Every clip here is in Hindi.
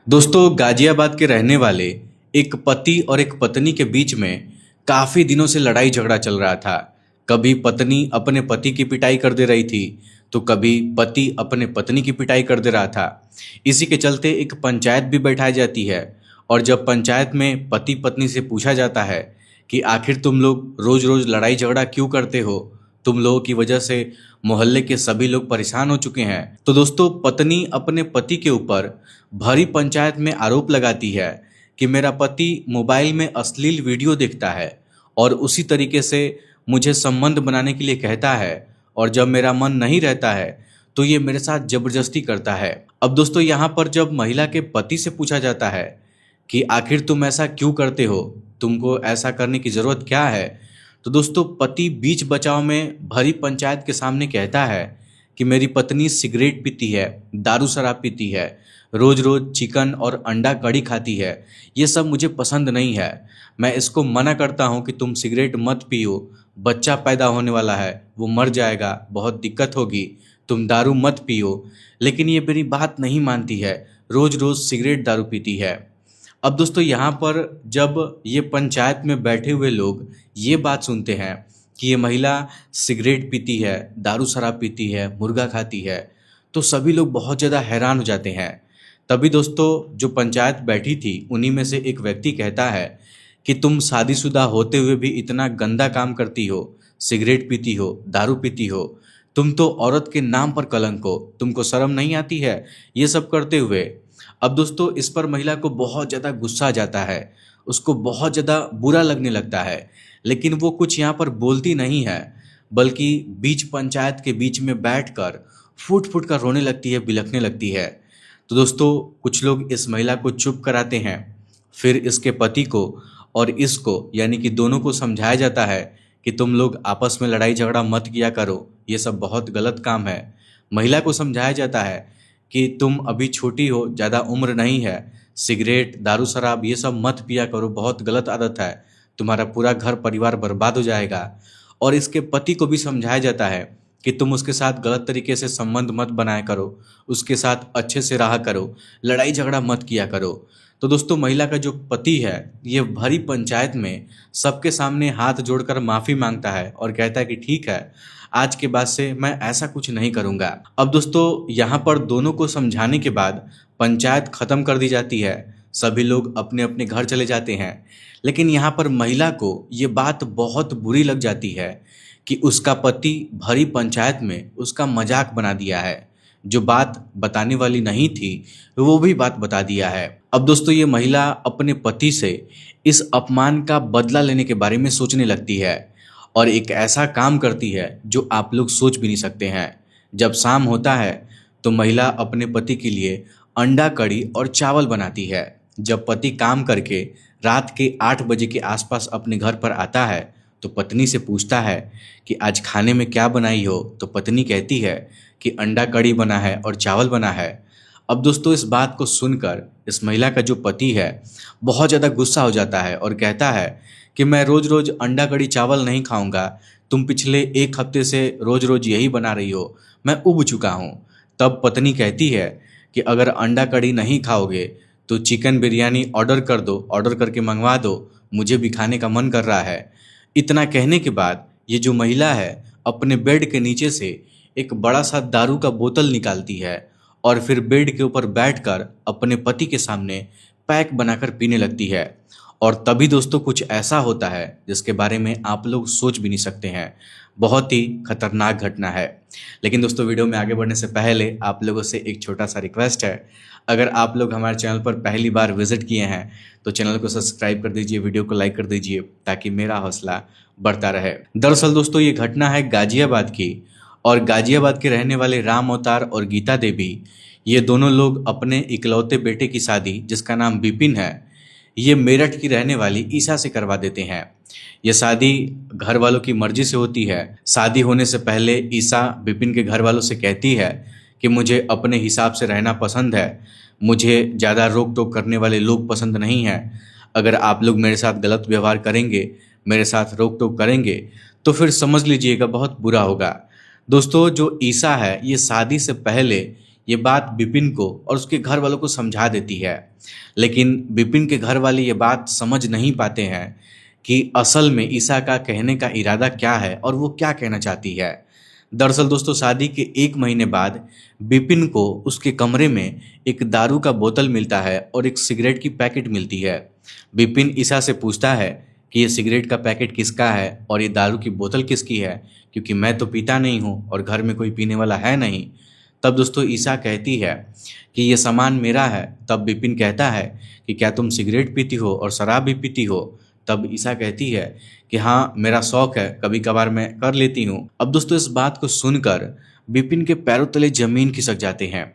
दोस्तों, गाजियाबाद के रहने वाले एक पति और एक पत्नी के बीच में काफी दिनों से लड़ाई झगड़ा चल रहा था। कभी पत्नी अपने पति की पिटाई कर दे रही थी तो कभी पति अपने पत्नी की पिटाई कर दे रहा था। इसी के चलते एक पंचायत भी बैठाई जाती है और जब पंचायत में पति पत्नी से पूछा जाता है कि आखिर तुम लोग रोज रोज लड़ाई झगड़ा क्यों करते हो, तुम लोगों की वजह से मोहल्ले के सभी लोग परेशान हो चुके हैं। तो दोस्तों, पत्नी अपने पति के ऊपर भरी पंचायत में आरोप लगाती है कि मेरा पति मोबाइल में अश्लील वीडियो देखता है और उसी तरीके से मुझे संबंध बनाने के लिए कहता है और जब मेरा मन नहीं रहता है तो ये मेरे साथ जबरदस्ती करता है। अब दोस्तों, यहाँ पर जब महिला के पति से पूछा जाता है कि आखिर तुम ऐसा क्यों करते हो, तुमको ऐसा करने की ज़रूरत क्या है, तो दोस्तों पति बीच बचाव में भरी पंचायत के सामने कहता है कि मेरी पत्नी सिगरेट पीती है, दारू शराब पीती है, रोज रोज चिकन और अंडा कड़ी खाती है। ये सब मुझे पसंद नहीं है। मैं इसको मना करता हूँ कि तुम सिगरेट मत पियो, बच्चा पैदा होने वाला है, वो मर जाएगा, बहुत दिक्कत होगी। तुम दारू मत पियो, लेकिन ये मेरी बात नहीं मानती है, रोज रोज सिगरेट दारू पीती है। अब दोस्तों, यहाँ पर जब ये पंचायत में बैठे हुए लोग ये बात सुनते हैं कि ये महिला सिगरेट पीती है, दारू शराब पीती है, मुर्गा खाती है, तो सभी लोग बहुत ज़्यादा हैरान हो जाते हैं। तभी दोस्तों, जो पंचायत बैठी थी उन्हीं में से एक व्यक्ति कहता है कि तुम शादीशुदा होते हुए भी इतना गंदा काम करती हो, सिगरेट पीती हो, दारू पीती हो, तुम तो औरत के नाम पर कलंक हो, तुमको शर्म नहीं आती है ये सब करते हुए। अब दोस्तों, इस पर महिला को बहुत ज़्यादा गुस्सा आ जाता है, उसको बहुत ज़्यादा बुरा लगने लगता है, लेकिन वो कुछ यहाँ पर बोलती नहीं है, बल्कि बीच पंचायत के बीच में बैठकर फूट फूट कर रोने लगती है, बिलखने लगती है। तो दोस्तों, कुछ लोग इस महिला को चुप कराते हैं, फिर इसके पति को और इसको यानी कि दोनों को समझाया जाता है कि तुम लोग आपस में लड़ाई झगड़ा मत किया करो, ये सब बहुत गलत काम है। महिला को समझाया जाता है कि तुम अभी छोटी हो, ज़्यादा उम्र नहीं है, सिगरेट दारू शराब ये सब मत पिया करो, बहुत गलत आदत है, तुम्हारा पूरा घर परिवार बर्बाद हो जाएगा। और इसके पति को भी समझाया जाता है कि तुम उसके साथ गलत तरीके से संबंध मत बनाया करो, उसके साथ अच्छे से रहा करो, लड़ाई झगड़ा मत किया करो। तो दोस्तों, महिला का जो पति है ये भरी पंचायत में सबके सामने हाथ जोड़कर माफ़ी मांगता है और कहता है कि ठीक है, आज के बाद से मैं ऐसा कुछ नहीं करूँगा। अब दोस्तों, यहाँ पर दोनों को समझाने के बाद पंचायत ख़त्म कर दी जाती है, सभी लोग अपने अपने घर चले जाते हैं। लेकिन यहाँ पर महिला को ये बात बहुत बुरी लग जाती है कि उसका पति भरी पंचायत में उसका मजाक बना दिया है, जो बात बताने वाली नहीं थी वो भी बात बता दिया है। अब दोस्तों, ये महिला अपने पति से इस अपमान का बदला लेने के बारे में सोचने लगती है और एक ऐसा काम करती है जो आप लोग सोच भी नहीं सकते हैं। जब शाम होता है तो महिला अपने पति के लिए अंडा कड़ी और चावल बनाती है। जब पति काम करके रात के 8 बजे के आसपास अपने घर पर आता है तो पत्नी से पूछता है कि आज खाने में क्या बनाई हो, तो पत्नी कहती है कि अंडा कड़ी बना है और चावल बना है। अब दोस्तों, इस बात को सुनकर इस महिला का जो पति है बहुत ज़्यादा गुस्सा हो जाता है और कहता है कि मैं रोज़ रोज़ अंडा कड़ी चावल नहीं खाऊंगा, तुम पिछले 1 हफ्ते से रोज़ रोज़ यही बना रही हो, मैं उब चुका हूँ। तब पत्नी कहती है कि अगर अंडा कड़ी नहीं खाओगे तो चिकन बिरयानी ऑर्डर कर दो, ऑर्डर करके मंगवा दो, मुझे भी खाने का मन कर रहा है। इतना कहने के बाद ये जो महिला है अपने बेड के नीचे से एक बड़ा सा दारू का बोतल निकालती है और फिर बेड के ऊपर बैठकर अपने पति के सामने पैक बनाकर पीने लगती है। और तभी दोस्तों, कुछ ऐसा होता है जिसके बारे में आप लोग सोच भी नहीं सकते हैं। बहुत ही खतरनाक घटना है। लेकिन दोस्तों, वीडियो में आगे बढ़ने से पहले आप लोगों से एक छोटा सा रिक्वेस्ट है, अगर आप लोग हमारे चैनल पर पहली बार विजिट किए हैं तो चैनल को सब्सक्राइब कर दीजिए, वीडियो को लाइक कर दीजिए ताकि मेरा हौसला बढ़ता रहे। दरअसल दोस्तों, ये घटना है गाजियाबाद की और गाजियाबाद के रहने वाले राम अवतार और गीता देवी, ये दोनों लोग अपने इकलौते बेटे की शादी, जिसका नाम विपिन है, ये मेरठ की रहने वाली ईसा से करवा देते हैं। ये शादी घर वालों की मर्जी से होती है। शादी होने से पहले ईसा विपिन के घर वालों से कहती है कि मुझे अपने हिसाब से रहना पसंद है, मुझे ज़्यादा रोक टोक करने वाले लोग पसंद नहीं हैं। अगर आप लोग मेरे साथ गलत व्यवहार करेंगे, मेरे साथ रोक टोक करेंगे तो फिर समझ लीजिएगा बहुत बुरा होगा। दोस्तों जो ईसा है ये शादी से पहले ये बात विपिन को और उसके घर वालों को समझा देती है, लेकिन विपिन के घर वाले ये बात समझ नहीं पाते हैं कि असल में ईसा का कहने का इरादा क्या है और वो क्या कहना चाहती है। दरअसल दोस्तों शादी के 1 महीने बाद विपिन को उसके कमरे में एक दारू का बोतल मिलता है और एक सिगरेट की पैकेट मिलती है। विपिन ईसा से पूछता है कि ये सिगरेट का पैकेट किसका है और ये दारू की बोतल किसकी है, क्योंकि मैं तो पीता नहीं हूँ और घर में कोई पीने वाला है नहीं। तब दोस्तों ईसा कहती है कि ये सामान मेरा है। तब विपिन कहता है कि क्या तुम सिगरेट पीती हो और शराब भी पीती हो? तब ईसा कहती है कि हाँ मेरा शौक है, कभी कभार मैं कर लेती हूँ। अब दोस्तों इस बात को सुनकर विपिन के पैरों तले जमीन खिसक जाते हैं,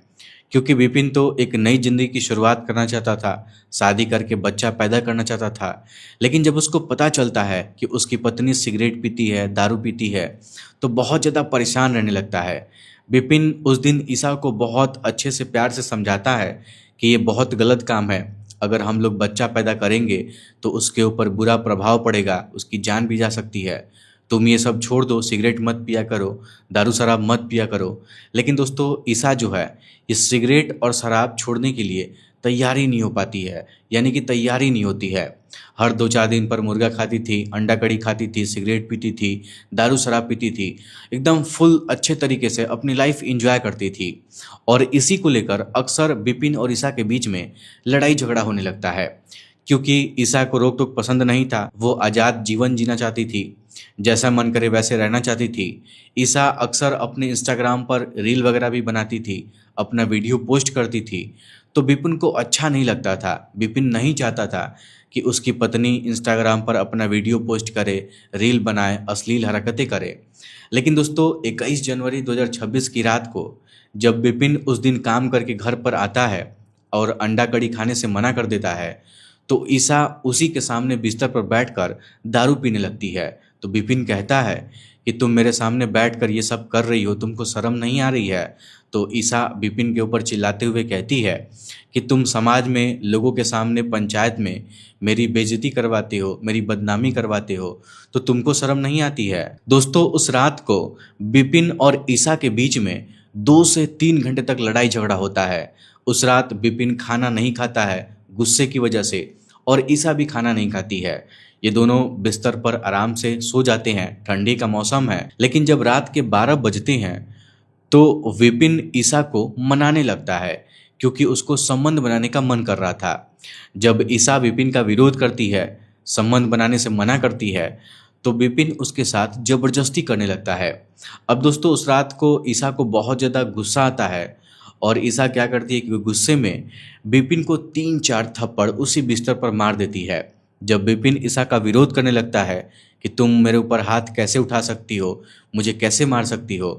क्योंकि विपिन तो एक नई जिंदगी की शुरुआत करना चाहता था, शादी करके बच्चा पैदा करना चाहता था। लेकिन जब उसको पता चलता है कि उसकी पत्नी सिगरेट पीती है, दारू पीती है, तो बहुत ज़्यादा परेशान रहने लगता है। विपिन उस दिन ईसा को बहुत अच्छे से प्यार से समझाता है कि ये बहुत गलत काम है, अगर हम लोग बच्चा पैदा करेंगे तो उसके ऊपर बुरा प्रभाव पड़ेगा, उसकी जान भी जा सकती है। तुम ये सब छोड़ दो, सिगरेट मत पिया करो, दारू शराब मत पिया करो। लेकिन दोस्तों ईसा जो है ये सिगरेट और शराब छोड़ने के लिए तैयारी नहीं हो पाती है, यानी कि तैयारी नहीं होती है। हर 2-4 दिन पर मुर्गा खाती थी, अंडा कड़ी खाती थी, सिगरेट पीती थी, दारू शराब पीती थी, एकदम फुल अच्छे तरीके से अपनी लाइफ एंजॉय करती थी। और इसी को लेकर अक्सर विपिन और ईसा के बीच में लड़ाई झगड़ा होने लगता है, क्योंकि ईसा को रोक टोक पसंद नहीं था, वो आज़ाद जीवन जीना चाहती थी, जैसा मन करे वैसे रहना चाहती थी। ईसा अक्सर अपने इंस्टाग्राम पर रील वगैरह भी बनाती थी, अपना वीडियो पोस्ट करती थी, तो विपिन को अच्छा नहीं लगता था। विपिन नहीं चाहता था कि उसकी पत्नी इंस्टाग्राम पर अपना वीडियो पोस्ट करे, रील बनाए, अश्लील हरकतें करे। लेकिन दोस्तों 21 जनवरी 2026 की रात को जब विपिन उस दिन काम करके घर पर आता है और अंडा कड़ी खाने से मना कर देता है, तो ईसा उसी के सामने बिस्तर पर बैठकर दारू पीने लगती है। तो विपिन कहता है कि तुम मेरे सामने बैठकर ये सब कर रही हो, तुमको शर्म नहीं आ रही है? तो ईसा विपिन के ऊपर चिल्लाते हुए कहती है कि तुम समाज में, लोगों के सामने, पंचायत में मेरी बेइज्जती करवाते हो, मेरी बदनामी करवाते हो, तो तुमको शर्म नहीं आती है? दोस्तों उस रात को विपिन और ईसा के बीच में 2 से 3 घंटे तक लड़ाई झगड़ा होता है। उस रात विपिन खाना नहीं खाता है गुस्से की वजह से, और ईसा भी खाना नहीं खाती है। ये दोनों बिस्तर पर आराम से सो जाते हैं, ठंडी का मौसम है। लेकिन जब रात के 12 बजते हैं तो विपिन ईसा को मनाने लगता है, क्योंकि उसको संबंध बनाने का मन कर रहा था। जब ईसा विपिन का विरोध करती है, संबंध बनाने से मना करती है, तो विपिन उसके साथ जबरदस्ती करने लगता है। अब दोस्तों उस रात को ईसा को बहुत ज़्यादा गुस्सा आता है, और ईसा क्या करती है कि वो गुस्से में विपिन को 3-4 थप्पड़ उसी बिस्तर पर मार देती है। जब विपिन ईसा का विरोध करने लगता है कि तुम मेरे ऊपर हाथ कैसे उठा सकती हो, मुझे कैसे मार सकती हो,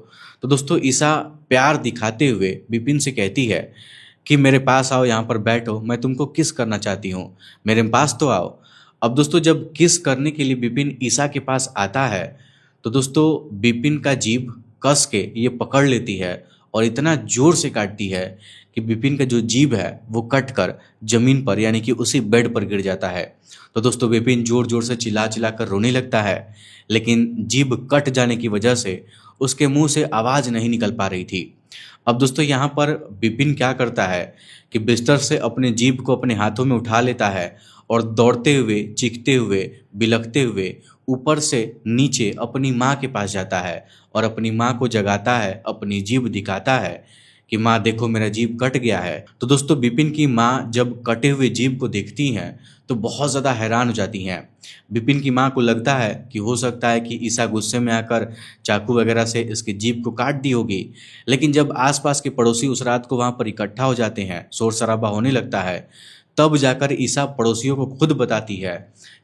तो दोस्तों ईसा प्यार दिखाते हुए विपिन से कहती है कि मेरे पास आओ, यहाँ पर बैठो, मैं तुमको किस करना चाहती हूँ, मेरे पास तो आओ। अब दोस्तों जब किस करने के लिए विपिन ईसा के पास आता है, तो दोस्तों विपिन का जीभ कस के ये पकड़ लेती है और इतना जोर से काटती है कि विपिन का जो जीभ है वो कट कर जमीन पर, यानी कि उसी बेड पर गिर जाता है। तो दोस्तों विपिन जोर जोर से चिल्ला चिल्ला कर रोने लगता है, लेकिन जीभ कट जाने की वजह से उसके मुंह से आवाज़ नहीं निकल पा रही थी। अब दोस्तों यहाँ पर विपिन क्या करता है कि बिस्तर से अपने जीभ को अपने हाथों में उठा लेता है और दौड़ते हुए, चीखते हुए, बिलखते हुए ऊपर से नीचे अपनी माँ के पास जाता है और अपनी माँ को जगाता है, अपनी जीभ दिखाता है कि माँ देखो मेरा जीभ कट गया है। तो दोस्तों विपिन की माँ जब कटे हुए जीभ को देखती हैं तो बहुत ज़्यादा हैरान हो जाती हैं। विपिन की माँ को लगता है कि हो सकता है कि ईसा गुस्से में आकर चाकू वगैरह से इसकी जीभ को काट दी होगी। लेकिन जब आसपास के पड़ोसी उस रात को वहाँ पर इकट्ठा हो जाते हैं, शोर शराबा होने लगता है, तब जाकर ईसा पड़ोसियों को खुद बताती है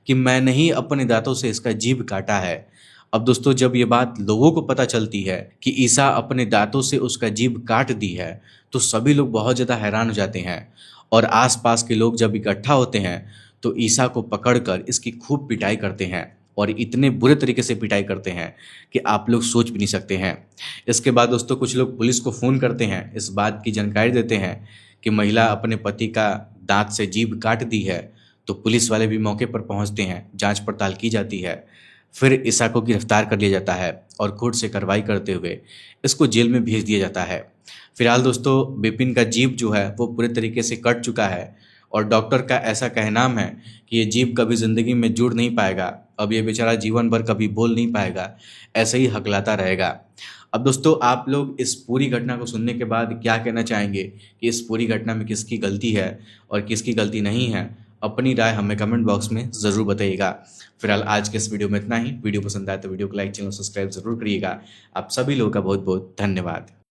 कि मैंने ही अपने दांतों से इसका जीभ काटा है। अब दोस्तों जब ये बात लोगों को पता चलती है कि ईसा अपने दांतों से उसका जीभ काट दी है, तो सभी लोग बहुत ज़्यादा हैरान हो जाते हैं। और आसपास के लोग जब इकट्ठा होते हैं तो ईसा को पकड़कर इसकी खूब पिटाई करते हैं, और इतने बुरे तरीके से पिटाई करते हैं कि आप लोग सोच भी नहीं सकते हैं। इसके बाद दोस्तों कुछ लोग पुलिस को फ़ोन करते हैं, इस बात की जानकारी देते हैं कि महिला अपने पति का दांत से जीभ काट दी है। तो पुलिस वाले भी मौके पर पहुंचते हैं, जांच पड़ताल की जाती है। फिर ईसा को गिरफ्तार कर लिया जाता है और कोर्ट से कार्रवाई करते हुए इसको जेल में भेज दिया जाता है। फिलहाल दोस्तों बिपिन का जीभ जो है वो पूरे तरीके से कट चुका है और डॉक्टर का ऐसा कहनाम है कि ये जीभ कभी ज़िंदगी में जुड़ नहीं पाएगा। अब ये बेचारा जीवन भर कभी बोल नहीं पाएगा, ऐसे ही हकलाता रहेगा। अब दोस्तों आप लोग इस पूरी घटना को सुनने के बाद क्या कहना चाहेंगे कि इस पूरी घटना में किसकी गलती है और किसकी गलती नहीं है? अपनी राय हमें कमेंट बॉक्स में ज़रूर बताइएगा। फिलहाल आज के इस वीडियो में इतना ही। वीडियो पसंद आए तो वीडियो को लाइक, चैनल सब्सक्राइब जरूर करिएगा। आप सभी लोगों का बहुत बहुत धन्यवाद।